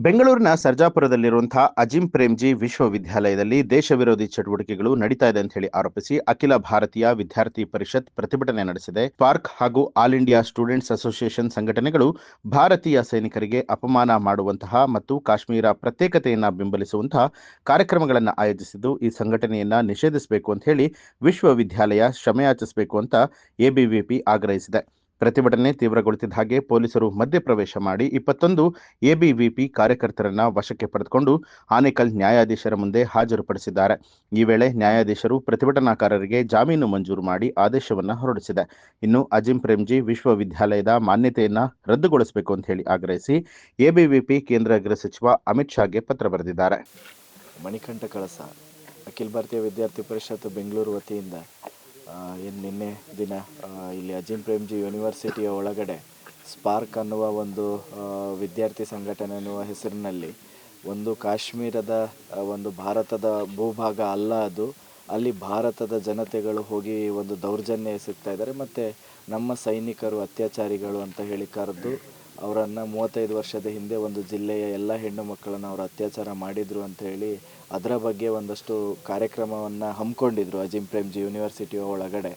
ಬೆಂಗಳೂರಿನ ಸರ್ಜಾಪುರದಲ್ಲಿರುವಂತಹ ಅಜಿಂ ಪ್ರೇಮ್ಜಿ ವಿಶ್ವವಿದ್ಯಾಲಯದಲ್ಲಿ ದೇಶ ವಿರೋಧಿ ಚಟುವಟಿಕೆಗಳು ನಡೀತಾ ಇದೆ ಅಂತ ಹೇಳಿ ಆರೋಪಿಸಿ ಅಖಿಲ ಭಾರತೀಯ ವಿದ್ಯಾರ್ಥಿ ಪರಿಷತ್ ಪ್ರತಿಭಟನೆ ನಡೆಸಿದೆ. ಪಾರ್ಕ್ ಹಾಗೂ ಆಲ್ ಇಂಡಿಯಾ ಸ್ಟೂಡೆಂಟ್ಸ್ ಅಸೋಸಿಯೇಷನ್ ಸಂಘಟನೆಗಳು ಭಾರತೀಯ ಸೈನಿಕರಿಗೆ ಅಪಮಾನ ಮಾಡುವಂತಹ ಮತ್ತು ಕಾಶ್ಮೀರ ಪ್ರತ್ಯೇಕತೆಯನ್ನ ಬೆಂಬಲಿಸುವಂತಹ ಕಾರ್ಯಕ್ರಮಗಳನ್ನು ಆಯೋಜಿಸಿದ್ದು, ಈ ಸಂಘಟನೆಯನ್ನ ನಿಷೇಧಿಸಬೇಕು ಅಂತ ಹೇಳಿ ವಿಶ್ವವಿದ್ಯಾಲಯ ಕ್ಷಮೆಯಾಚಿಸಬೇಕು ಅಂತ ಎಬಿವಿಪಿ ಆಗ್ರಹಿಸಿದೆ. ಪ್ರತಿಭಟನೆ ತೀವ್ರಗೊಳಿಸಿದ ಹಾಗೆ ಪೊಲೀಸರು ಮಧ್ಯಪ್ರವೇಶ ಮಾಡಿ 21 ಎಬಿವಿಪಿ ಕಾರ್ಯಕರ್ತರನ್ನ ವಶಕ್ಕೆ ಪಡೆದುಕೊಂಡು ಆನೇಕಲ್ ನ್ಯಾಯಾಧೀಶರ ಮುಂದೆ ಹಾಜರುಪಡಿಸಿದ್ದಾರೆ. ಈ ವೇಳೆ ನ್ಯಾಯಾಧೀಶರು ಪ್ರತಿಭಟನಾಕಾರರಿಗೆ ಜಾಮೀನು ಮಂಜೂರು ಮಾಡಿ ಆದೇಶವನ್ನ ಹೊರಡಿಸಿದೆ. ಇನ್ನು ಅಜಿಂ ಪ್ರೇಮ್ಜಿ ವಿಶ್ವವಿದ್ಯಾಲಯದ ಮಾನ್ಯತೆಯನ್ನ ರದ್ದುಗೊಳಿಸಬೇಕು ಅಂತ ಹೇಳಿ ಆಗ್ರಹಿಸಿ ಎಬಿವಿಪಿ ಕೇಂದ್ರ ಗೃಹ ಸಚಿವ ಅಮಿತ್ ಶಾಗೆ ಪತ್ರ ಬರೆದಿದ್ದಾರೆ. ಮಣಿಕಂಠ ಕಳಸ ಅಖಿಲ ಭಾರತೀಯ ವಿದ್ಯಾರ್ಥಿ ಪರಿಷತ್ ಬೆಂಗಳೂರು ವತಿಯಿಂದ ನಿನ್ನೆ ದಿನ ಇಲ್ಲಿ ಅಜಿಂ ಪ್ರೇಮ್ಜಿ ಯೂನಿವರ್ಸಿಟಿಯ ಒಳಗಡೆ ಸ್ಪಾರ್ಕ್ ಅನ್ನುವ ಒಂದು ವಿದ್ಯಾರ್ಥಿ ಸಂಘಟನೆ ಅನ್ನುವ ಹೆಸರಿನಲ್ಲಿ ಒಂದು ಕಾಶ್ಮೀರದ ಒಂದು ಭಾರತದ ಭೂಭಾಗ ಅಲ್ಲ, ಅದು ಅಲ್ಲಿ ಭಾರತದ ಜನತೆಗಳು ಹೋಗಿ ಒಂದು ದೌರ್ಜನ್ಯ ಎಸಗ್ತಾ ಇದ್ದಾರೆ. ಮತ್ತು ನಮ್ಮ ಸೈನಿಕರು ಅತ್ಯಾಚಾರಿಗಳು ಅಂತ ಹೇಳಿ ಕರೆದು ಅವರನ್ನು 35 ವರ್ಷದ ಹಿಂದೆ ಒಂದು ಜಿಲ್ಲೆಯ ಎಲ್ಲ ಹೆಣ್ಣು ಮಕ್ಕಳನ್ನು ಅವರು ಅತ್ಯಾಚಾರ ಮಾಡಿದರು ಅಂತ ಹೇಳಿ ಅದರ ಬಗ್ಗೆ ಒಂದಷ್ಟು ಕಾರ್ಯಕ್ರಮವನ್ನು ಹಮ್ಮಿಕೊಂಡಿದ್ರು ಅಜಿಂ ಪ್ರೇಮ್ಜಿ ಯೂನಿವರ್ಸಿಟಿಯ ಒಳಗಡೆ.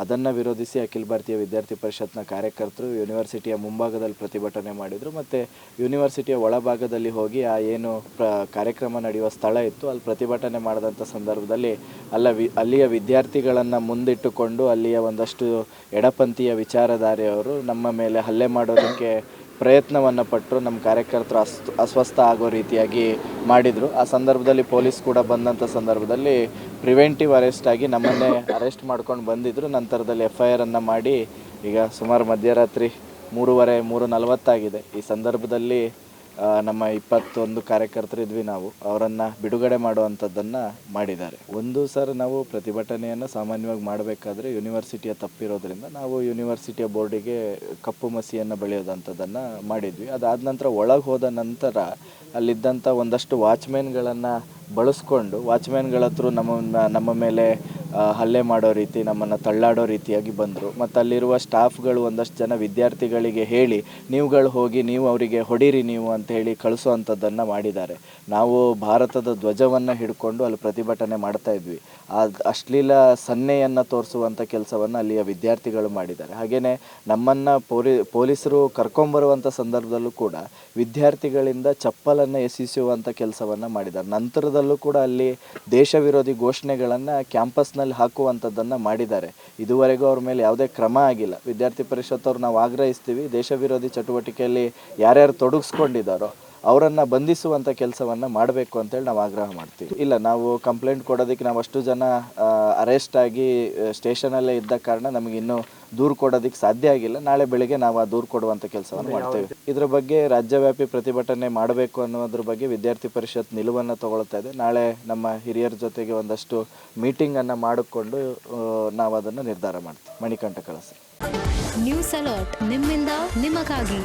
ಅದನ್ನು ವಿರೋಧಿಸಿ ಅಖಿಲ ಭಾರತೀಯ ವಿದ್ಯಾರ್ಥಿ ಪರಿಷತ್ನ ಕಾರ್ಯಕರ್ತರು ಯೂನಿವರ್ಸಿಟಿಯ ಮುಂಭಾಗದಲ್ಲಿ ಪ್ರತಿಭಟನೆ ಮಾಡಿದರು. ಮತ್ತು ಯೂನಿವರ್ಸಿಟಿಯ ಒಳಭಾಗದಲ್ಲಿ ಹೋಗಿ ಏನು ಕಾರ್ಯಕ್ರಮ ನಡೆಯುವ ಸ್ಥಳ ಇತ್ತು ಅಲ್ಲಿ ಪ್ರತಿಭಟನೆ ಮಾಡಿದಂಥ ಸಂದರ್ಭದಲ್ಲಿ ಅಲ್ಲಿಯ ವಿದ್ಯಾರ್ಥಿಗಳನ್ನು ಮುಂದಿಟ್ಟುಕೊಂಡು ಅಲ್ಲಿಯ ಒಂದಷ್ಟು ಎಡಪಂಥೀಯ ವಿಚಾರಧಾರೆಯವರು ನಮ್ಮ ಮೇಲೆ ಹಲ್ಲೆ ಮಾಡೋದಕ್ಕೆ ಪ್ರಯತ್ನವನ್ನು ಪಟ್ಟರು. ನಮ್ಮ ಕಾರ್ಯಕರ್ತರು ಅಸ್ವಸ್ಥ ಆಗೋ ರೀತಿಯಾಗಿ ಮಾಡಿದರು. ಆ ಸಂದರ್ಭದಲ್ಲಿ ಪೊಲೀಸ್ ಕೂಡ ಬಂದಂಥ ಸಂದರ್ಭದಲ್ಲಿ ಪ್ರಿವೆಂಟಿವ್ ಅರೆಸ್ಟ್ ಆಗಿ ನಮ್ಮನ್ನೇ ಅರೆಸ್ಟ್ ಮಾಡ್ಕೊಂಡು ಬಂದಿದ್ದರು. ನಂತರದಲ್ಲಿ FIR ಮಾಡಿ ಈಗ ಸುಮಾರು ಮಧ್ಯರಾತ್ರಿ 3:40 ಆಗಿದೆ. ಈ ಸಂದರ್ಭದಲ್ಲಿ ನಮ್ಮ 21 ಕಾರ್ಯಕರ್ತರು ಇದ್ವಿ, ನಾವು ಅವರನ್ನು ಬಿಡುಗಡೆ ಮಾಡುವಂಥದ್ದನ್ನು ಮಾಡಿದ್ದಾರೆ. ಸರ್ ನಾವು ಪ್ರತಿಭಟನೆಯನ್ನು ಸಾಮಾನ್ಯವಾಗಿ ಮಾಡಬೇಕಾದ್ರೆ ಯೂನಿವರ್ಸಿಟಿಯ ತಪ್ಪಿರೋದ್ರಿಂದ ನಾವು ಯೂನಿವರ್ಸಿಟಿಯ ಬೋರ್ಡಿಗೆ ಕಪ್ಪು ಮಸಿಯನ್ನು ಬೆಳೆಯೋದಂಥದ್ದನ್ನು ಮಾಡಿದ್ವಿ. ಅದಾದ ನಂತರ ಒಳಗೆ ಹೋದ ನಂತರ ಅಲ್ಲಿದ್ದಂಥ ಒಂದಷ್ಟು ವಾಚ್ಮ್ಯಾನ್ಗಳನ್ನು ಬಳಸ್ಕೊಂಡು ವಾಚ್ಮ್ಯಾನ್ಗಳ ಹತ್ರ ನಮ್ಮ ಮೇಲೆ ಹಲ್ಲೆ ಮಾಡೋ ರೀತಿ, ನಮ್ಮನ್ನು ತಳ್ಳಾಡೋ ರೀತಿಯಾಗಿ ಬಂದರು. ಮತ್ತು ಅಲ್ಲಿರುವ ಸ್ಟಾಫ್ಗಳು ಒಂದಷ್ಟು ಜನ ವಿದ್ಯಾರ್ಥಿಗಳಿಗೆ ಹೇಳಿ ನೀವುಗಳು ಹೋಗಿ ನೀವು ಅವರಿಗೆ ಹೊಡೀರಿ ನೀವು ಅಂತ ಹೇಳಿ ಕಳಿಸೋ ಮಾಡಿದ್ದಾರೆ. ನಾವು ಭಾರತದ ಧ್ವಜವನ್ನು ಹಿಡ್ಕೊಂಡು ಅಲ್ಲಿ ಪ್ರತಿಭಟನೆ ಮಾಡ್ತಾ ಇದ್ವಿ. ಅಶ್ಲೀಲ ಸನ್ನೆಯನ್ನು ತೋರಿಸುವಂಥ ಕೆಲಸವನ್ನು ಅಲ್ಲಿಯ ವಿದ್ಯಾರ್ಥಿಗಳು ಮಾಡಿದ್ದಾರೆ. ಹಾಗೆಯೇ ನಮ್ಮನ್ನು ಪೊಲೀಸರು ಕರ್ಕೊಂಬರುವಂಥ ಸಂದರ್ಭದಲ್ಲೂ ಕೂಡ ವಿದ್ಯಾರ್ಥಿಗಳಿಂದ ಚಪ್ಪಲನ್ನು ಎಸೆಸುವಂಥ ಕೆಲಸವನ್ನು ಮಾಡಿದ್ದಾರೆ. ನಂತರದಲ್ಲೂ ಕೂಡ ಅಲ್ಲಿ ದೇಶ ವಿರೋಧಿ ಘೋಷಣೆಗಳನ್ನು ಕ್ಯಾಂಪಸ್ನಲ್ಲಿ ಹಾಕುವಂಥದ್ದನ್ನು ಮಾಡಿದ್ದಾರೆ. ಇದುವರೆಗೂ ಅವ್ರ ಮೇಲೆ ಯಾವುದೇ ಕ್ರಮ ಆಗಿಲ್ಲ. ವಿದ್ಯಾರ್ಥಿ ಪರಿಷತ್ತವ್ರು ನಾವು ಆಗ್ರಹಿಸ್ತೀವಿ, ದೇಶ ವಿರೋಧಿ ಚಟುವಟಿಕೆಯಲ್ಲಿ ಯಾರ್ಯಾರು ತೊಡಗಿಸ್ಕೊಂಡಿದ್ದಾರೋ ಅವರನ್ನು ಬಂಧಿಸುವಂಥ ಕೆಲಸವನ್ನು ಮಾಡಬೇಕು ಅಂತೇಳಿ ನಾವು ಆಗ್ರಹ ಮಾಡ್ತೀವಿ. ಇಲ್ಲ, ನಾವು ಕಂಪ್ಲೇಂಟ್ ಕೊಡೋದಕ್ಕೆ ನಾವು ಅಷ್ಟು ಜನ ಅರೆಸ್ಟ್ ಆಗಿ ಸ್ಟೇಷನಲ್ಲೇ ಇದ್ದ ಕಾರಣ ನಮಗೆ ಇನ್ನೂ ದೂರು ಕೊಡೋದಕ್ಕೆ ಸಾಧ್ಯ ಆಗಿಲ್ಲ. ನಾಳೆ ಬೆಳಿಗ್ಗೆ ನಾವು ಆ ದೂರು ಕೊಡುವಂಥ ಕೆಲಸವನ್ನು ಮಾಡ್ತೇವೆ. ಇದರ ಬಗ್ಗೆ ರಾಜ್ಯವ್ಯಾಪಿ ಪ್ರತಿಭಟನೆ ಮಾಡಬೇಕು ಅನ್ನೋದ್ರ ಬಗ್ಗೆ ವಿದ್ಯಾರ್ಥಿ ಪರಿಷತ್ ನಿಲುವನ್ನು ತಗೊಳ್ತಾ ಇದೆ. ನಾಳೆ ನಮ್ಮ ಹಿರಿಯರ ಜೊತೆಗೆ ಒಂದಷ್ಟು ಮೀಟಿಂಗನ್ನು ಮಾಡಿಕೊಂಡು ನಾವು ಅದನ್ನು ನಿರ್ಧಾರ ಮಾಡ್ತೀವಿ. ಮಣಿಕಂಠ ಕಳಸ, ನ್ಯೂಸ್ ಅಲರ್ಟ್, ನಿಮ್ಮಿಂದ ನಿಮಗಾಗಿ.